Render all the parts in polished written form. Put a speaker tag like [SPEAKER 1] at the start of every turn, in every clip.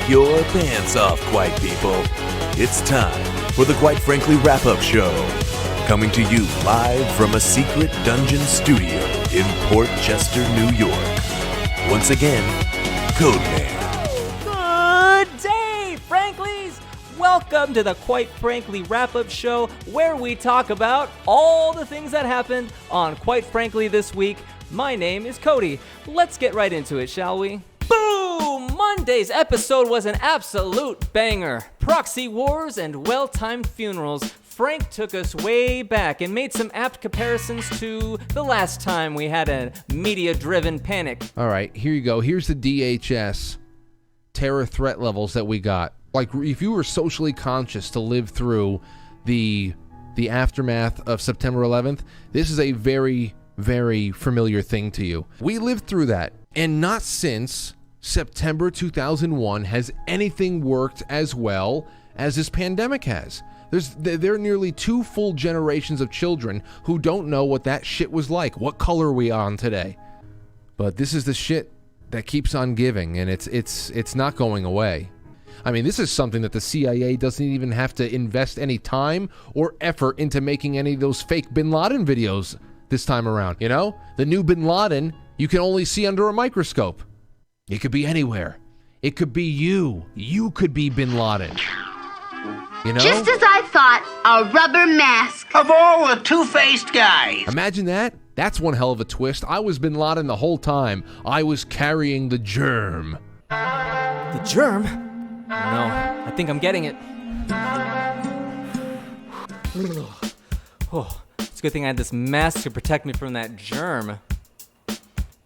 [SPEAKER 1] Take your pants off, Quite People. It's time for the Quite Frankly Wrap-Up Show. Coming to you live from a secret dungeon studio in Port Chester, New York. Once again, Codeman.
[SPEAKER 2] Good day, Franklies! Welcome to the Quite Frankly Wrap-Up Show, where we talk about all the things that happened on Quite Frankly this week. My name is Cody. Let's get right into it, shall we? Boom! Monday's episode was an absolute banger. Proxy wars and well-timed funerals. Frank took us way back and made some apt comparisons to the last time we had a media-driven panic.
[SPEAKER 3] All right, here you go. Here's the DHS terror threat levels that we got. Like, if you were socially conscious to live through the aftermath of September 11th, this is a very, very familiar thing to you. We lived through that, and not since September 2001 has anything worked as well as this pandemic has. There are nearly 2 full generations of children who don't know what that shit was like. What color are we on today? But this is the shit that keeps on giving, and it's not going away. I mean, this is something that the CIA doesn't even have to invest any time or effort into making any of those fake Bin Laden videos this time around, you know? The new Bin Laden, you can only see under a microscope. It could be anywhere. It could be you. You could be Bin Laden. You know?
[SPEAKER 4] Just as I thought, a rubber mask.
[SPEAKER 5] Of all the two-faced guys.
[SPEAKER 3] Imagine that. That's one hell of a twist. I was Bin Laden the whole time. I was carrying the germ.
[SPEAKER 2] The germ? No, I think I'm getting it. Oh, it's a good thing I had this mask to protect me from that germ.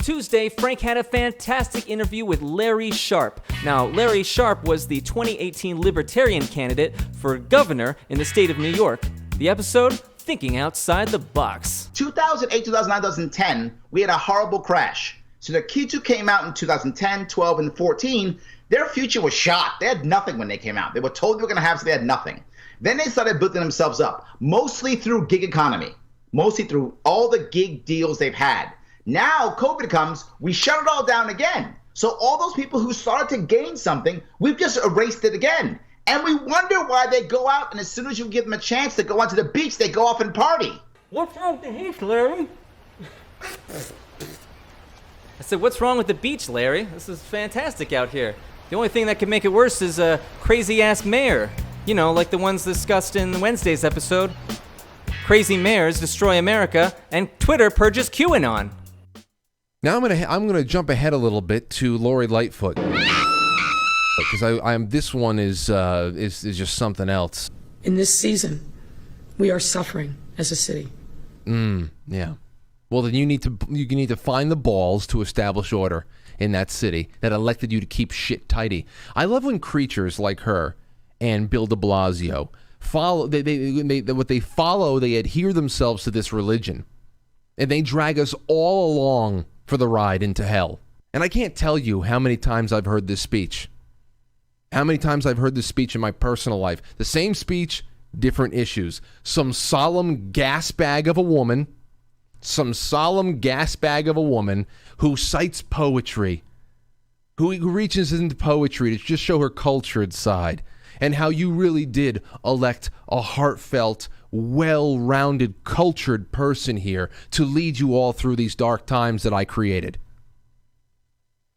[SPEAKER 2] Tuesday, Frank had a fantastic interview with Larry Sharpe. Now, Larry Sharpe was the 2018 Libertarian candidate for governor in the state of New York. The episode, Thinking Outside the Box.
[SPEAKER 6] 2008, 2009, 2010, we had a horrible crash. So the kids who came out in 2010, 12, and 14, their future was shot. They had nothing when they came out. They were told they were going to have, so they had nothing. Then they started building themselves up, mostly through gig economy, mostly through all the gig deals they've had. Now COVID comes, we shut it all down again. So all those people who started to gain something, we've just erased it again. And we wonder why they go out, and as soon as you give them a chance to go onto the beach, they go off and party.
[SPEAKER 2] What's wrong with the beach, Larry? I said, what's wrong with the beach, Larry? This is fantastic out here. The only thing that could make it worse is a crazy-ass mayor. You know, like the ones discussed in Wednesday's episode. Crazy mayors destroy America, and Twitter purges QAnon.
[SPEAKER 3] Now I'm gonna jump ahead a little bit to Lori Lightfoot, because this one is just something else.
[SPEAKER 7] In this season, we are suffering as a city.
[SPEAKER 3] Yeah. Well, then you need to find the balls to establish order in that city that elected you to keep shit tidy. I love when creatures like her and Bill de Blasio follow. They adhere themselves to this religion, and they drag us all along for the ride into hell. And I can't tell you how many times I've heard this speech. How many times I've heard this speech in my personal life. The same speech, different issues. Some solemn gas bag of a woman who cites poetry, who reaches into poetry to just show her cultured side, and how you really did elect a heartfelt, well-rounded, cultured person here to lead you all through these dark times that I created.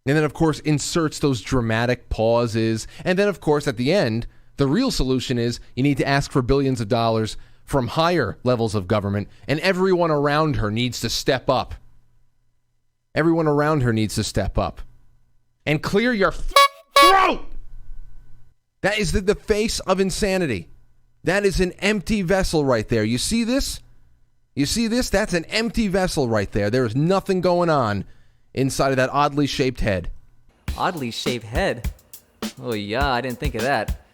[SPEAKER 3] And then, of course, inserts those dramatic pauses. And then, of course, at the end, the real solution is you need to ask for billions of dollars from higher levels of government, and everyone around her needs to step up. Everyone around her needs to step up. And clear your throat! That is the face of insanity. That is an empty vessel right there. You see this? You see this? That's an empty vessel right there. There is nothing going on inside of that oddly shaped head.
[SPEAKER 2] Oddly shaped head? Oh yeah, I didn't think of that.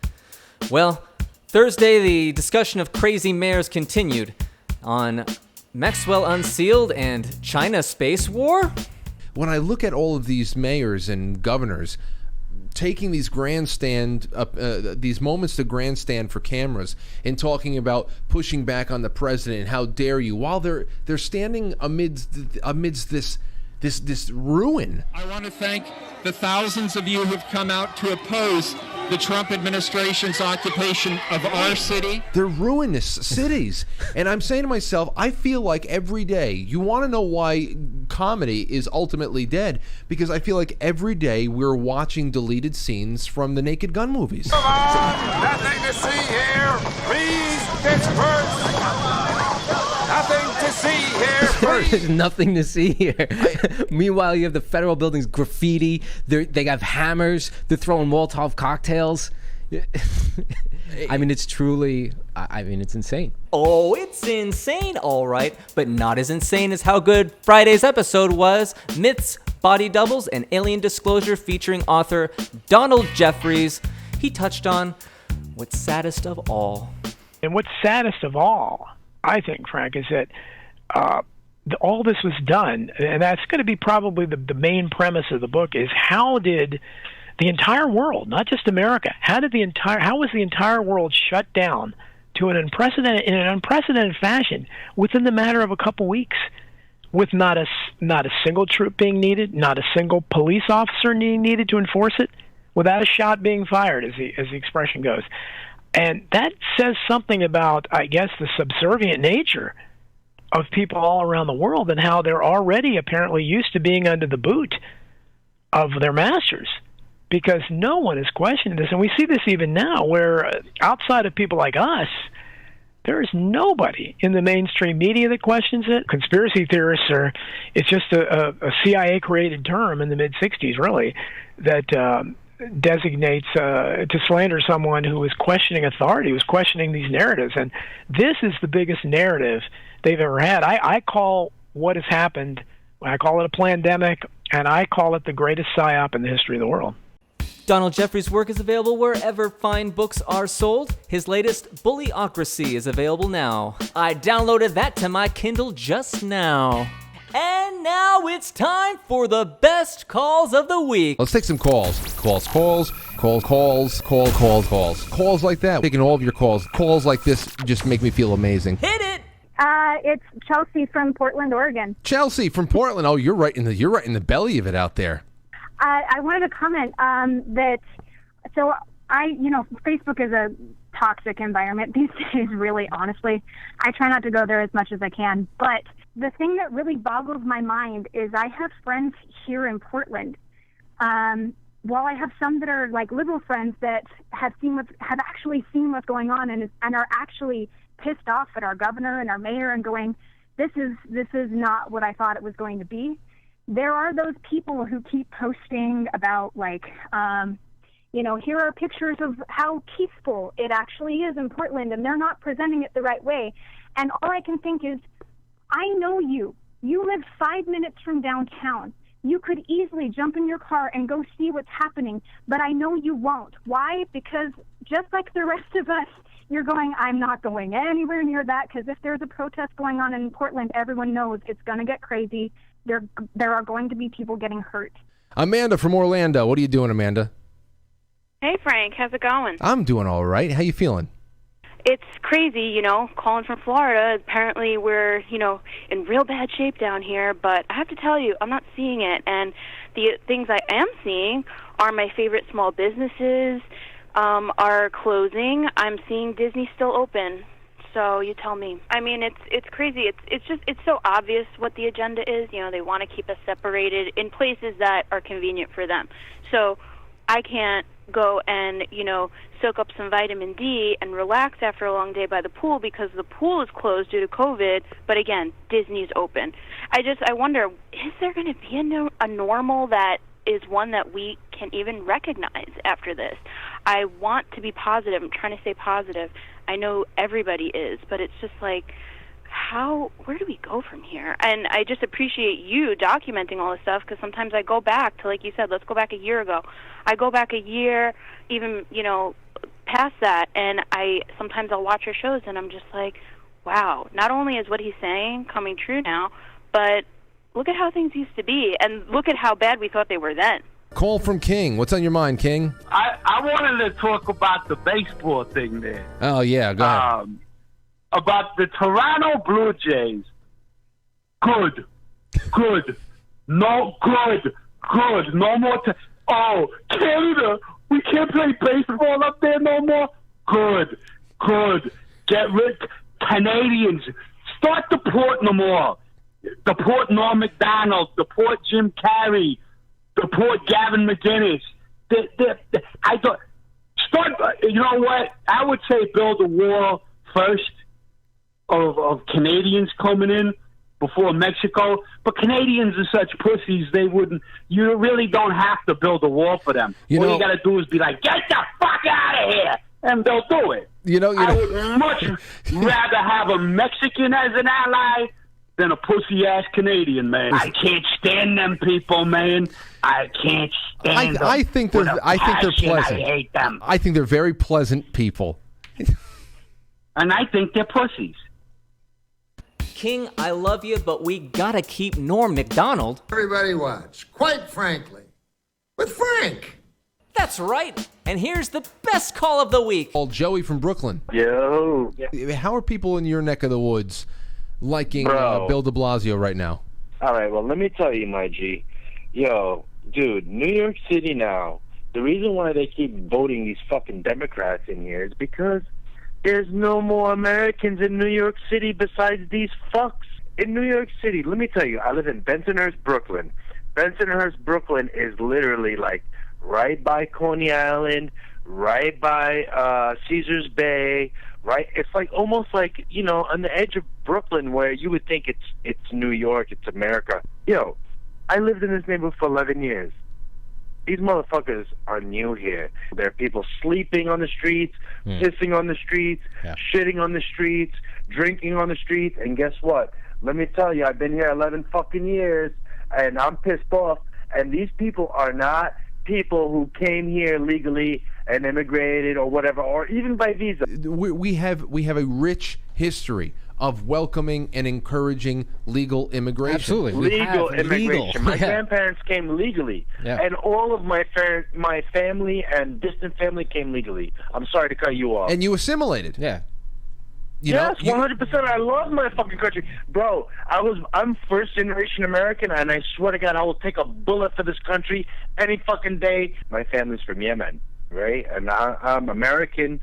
[SPEAKER 2] Well, Thursday, the discussion of crazy mayors continued on Maxwell Unsealed and China Space War.
[SPEAKER 3] When I look at all of these mayors and governors taking these these moments to grandstand for cameras and talking about pushing back on the president and how dare you, while they're standing amidst this ruin.
[SPEAKER 8] I want to thank the thousands of you who've come out to oppose the Trump administration's occupation of our city.
[SPEAKER 3] They're ruinous cities. And I'm saying to myself, I feel like every day, you want to know why comedy is ultimately dead? Because I feel like every day we're watching deleted scenes from the Naked Gun movies.
[SPEAKER 9] Come on, nothing to see here. Please, Pittsburgh. Nothing to see here.
[SPEAKER 10] There's nothing to see here. Meanwhile, you have the federal buildings graffiti. They have hammers. They're throwing Molotov cocktails. I mean, it's truly, it's insane.
[SPEAKER 2] Oh, it's insane, all right, but not as insane as how good Friday's episode was. Myths, Body Doubles, and Alien Disclosure featuring author Donald Jeffries. He touched on what's saddest of all.
[SPEAKER 11] And what's saddest of all, I think, Frank, is that all this was done, and that's going to be probably the main premise of the book, is how did the entire world, not just America, how was the entire world shut down in an unprecedented fashion within the matter of a couple weeks, with not a single troop being needed, not a single police officer needed to enforce it, without a shot being fired, as the expression goes. And that says something about, I guess, the subservient nature of people all around the world, and how they're already apparently used to being under the boot of their masters, because no one is questioning this. And we see this even now, where outside of people like us, there is nobody in the mainstream media that questions it. Conspiracy theorists it's just a CIA-created term in the mid-'60s, really, that designates to slander someone who is questioning authority, who's questioning these narratives. And this is the biggest narrative they've ever had. I call what has happened, I call it a plandemic, and I call it the greatest psyop in the history of the world.
[SPEAKER 2] Donald Jeffries' work is available wherever fine books are sold. His latest, Bullyocracy, is available now. I downloaded that to my Kindle just now. And now it's time for the best calls of the week.
[SPEAKER 3] Let's take some calls. Calls like that. Taking all of your calls. Calls like this just make me feel amazing.
[SPEAKER 2] Hit it!
[SPEAKER 12] It's Chelsea from Portland, Oregon.
[SPEAKER 3] Chelsea from Portland. Oh, you're right in the belly of it out there.
[SPEAKER 12] I wanted to comment Facebook is a toxic environment these days, really, honestly. I try not to go there as much as I can. But the thing that really boggles my mind is I have friends here in Portland. While I have some that are like liberal friends that have actually seen what's going on and are actually pissed off at our governor and our mayor and going, this is not what I thought it was going to be. There are those people who keep posting about here are pictures of how peaceful it actually is in Portland, and they're not presenting it the right way. And all I can think is, I know you. You live 5 minutes from downtown. You could easily jump in your car and go see what's happening, but I know you won't. Why? Because just like the rest of us, you're going, I'm not going anywhere near that, because if there's a protest going on in Portland, everyone knows it's going to get crazy. There are going to be people getting hurt.
[SPEAKER 3] Amanda from Orlando. What are you doing, Amanda?
[SPEAKER 13] Hey, Frank. How's it going?
[SPEAKER 3] I'm doing all right. How you feeling?
[SPEAKER 13] It's crazy, calling from Florida. Apparently we're, in real bad shape down here, but I have to tell you, I'm not seeing it. And the things I am seeing are my favorite small businesses are closing. I'm seeing Disney still open. So you tell me. I mean, it's crazy. It's so obvious what the agenda is. They want to keep us separated in places that are convenient for them. So I can't go and, soak up some vitamin D and relax after a long day by the pool because the pool is closed due to COVID, but again, Disney's open. I wonder, is there going to be a normal that is one that we can even recognize after this? I want to be positive. I'm trying to stay positive. I know everybody is, but it's just like, where do we go from here? And I just appreciate you documenting all this stuff, because sometimes I go back to, like you said, let's go back a year ago. I go back a year, even, past that, and sometimes I'll watch your shows and I'm just like, wow, not only is what he's saying coming true now, but look at how things used to be, and look at how bad we thought they were then.
[SPEAKER 3] Call from King. What's on your mind, King?
[SPEAKER 5] I wanted to talk about the baseball thing there.
[SPEAKER 3] Oh, yeah, go ahead.
[SPEAKER 5] About the Toronto Blue Jays. Good. No, good. No more. Oh, Canada, we can't play baseball up there no more. Good. Get rid. Canadians, start deporting them all. Deport Norm Macdonald. Deport Jim Carrey. Deport Gavin McInnes. I thought. Start. You know what? I would say build a wall first of Canadians coming in before Mexico. But Canadians are such pussies, they wouldn't. You really don't have to build a wall for them. All you got to do is be like, get the fuck out of here, and they'll do it. I would much rather have a Mexican as an ally than a pussy-ass Canadian, man. I can't stand them people, man. I can't stand them.
[SPEAKER 3] I think they're pleasant.
[SPEAKER 5] I hate them.
[SPEAKER 3] I think they're very pleasant people.
[SPEAKER 5] And I think they're pussies.
[SPEAKER 2] King, I love you, but we gotta keep Norm Macdonald.
[SPEAKER 14] Everybody watch, Quite Frankly, with Frank.
[SPEAKER 2] That's right. And here's the best call of the week.
[SPEAKER 3] Joey from Brooklyn.
[SPEAKER 15] Yo.
[SPEAKER 3] How are people in your neck of the woods liking Bill de Blasio right now?
[SPEAKER 15] All right, well, let me tell you, my G. Yo, dude, New York City now, the reason why they keep voting these fucking Democrats in here is because there's no more Americans in New York City besides these fucks. In New York City, let me tell you, I live in Bensonhurst, Brooklyn. Bensonhurst, Brooklyn is literally like right by Coney Island, right by Caesars Bay, right? It's like almost like, you know, on the edge of Brooklyn where you would think it's New York, it's America. Yo, I lived in this neighborhood for 11 years. These motherfuckers are new here. There are people sleeping on the streets, pissing on the streets, shitting on the streets, drinking on the streets, and guess what? Let me tell you, I've been here 11 fucking years, and I'm pissed off, and these people are not people who came here legally and immigrated or whatever, or even by visa.
[SPEAKER 3] We have a rich history of welcoming and encouraging legal immigration.
[SPEAKER 10] Absolutely.
[SPEAKER 15] Legal immigration. My grandparents came legally. And all of my family and distant family came legally. I'm sorry to cut you off.
[SPEAKER 3] And you assimilated.
[SPEAKER 10] Yeah.
[SPEAKER 15] Yes, 100%. I love my fucking country. Bro, I'm first generation American, and I swear to God, I will take a bullet for this country any fucking day. My family's from Yemen, right? And I'm American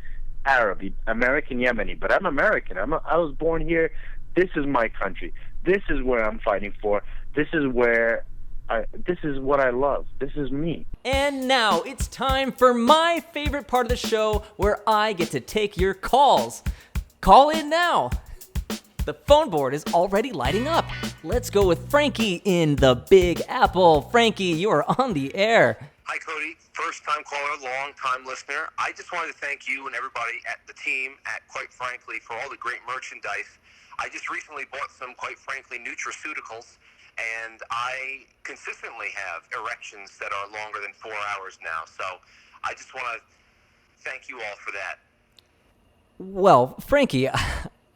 [SPEAKER 15] Arab, American Yemeni, but I'm American. I was born here. This is my country. This is where I'm fighting for. This is what I love. This is me.
[SPEAKER 2] And now it's time for my favorite part of the show where I get to take your calls. Call in now. The phone board is already lighting up. Let's go with Frankie in the Big Apple. Frankie, you are on the air.
[SPEAKER 16] Hi, Cody. First-time caller, long-time listener. I just wanted to thank you and everybody at the team at Quite Frankly for all the great merchandise. I just recently bought some, quite frankly, nutraceuticals, and I consistently have erections that are longer than 4 hours now. So I just want to thank you all for that.
[SPEAKER 2] Well, Frankie,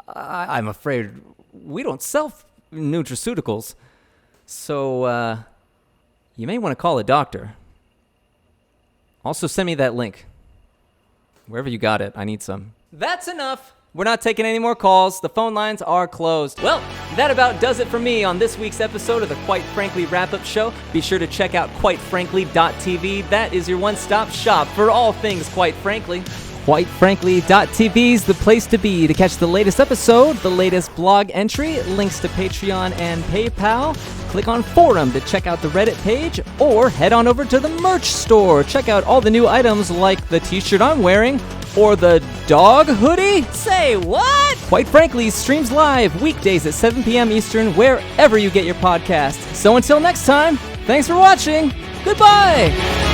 [SPEAKER 2] I'm afraid we don't sell nutraceuticals, so you may want to call a doctor. Also, send me that link. Wherever you got it, I need some. That's enough. We're not taking any more calls. The phone lines are closed. Well, that about does it for me on this week's episode of the Quite Frankly Wrap-Up Show. Be sure to check out quitefrankly.tv. That is your one-stop shop for all things Quite Frankly. QuiteFrankly.tv is the place to be to catch the latest episode, the latest blog entry, links to Patreon and PayPal. Click on Forum to check out the Reddit page, or head on over to the merch store. Check out all the new items like the t-shirt I'm wearing, or the dog hoodie. Say what? Quite Frankly streams live weekdays at 7 p.m. Eastern wherever you get your podcasts. So until next time, thanks for watching. Goodbye.